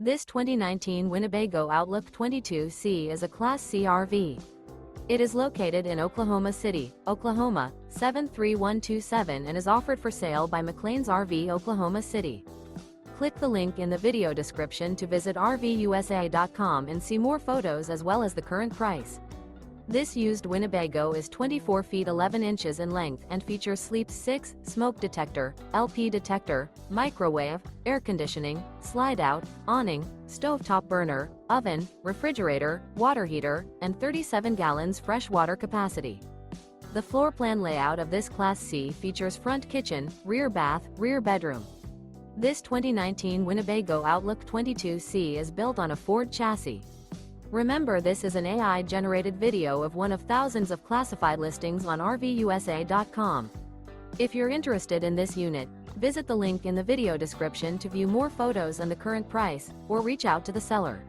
This 2019 Winnebago Outlook 22C is a Class C RV. It is located in Oklahoma City, Oklahoma, 73127 and is offered for sale by McClain's RV Oklahoma City. Click the link in the video description to visit RVUSA.com and see more photos as well as the current price. This used Winnebago is 24 feet 11 inches in length and features sleep 6, smoke detector, LP detector, microwave, air conditioning, slide-out, awning, stovetop burner, oven, refrigerator, water heater, and 37 gallons fresh water capacity. The floor plan layout of this Class C features front kitchen, rear bath, rear bedroom. This 2019 Winnebago Outlook 22C is built on a Ford chassis. Remember, this is an AI-generated video of one of thousands of classified listings on RVUSA.com. If you're interested in this unit, visit the link in the video description to view more photos and the current price, or reach out to the seller.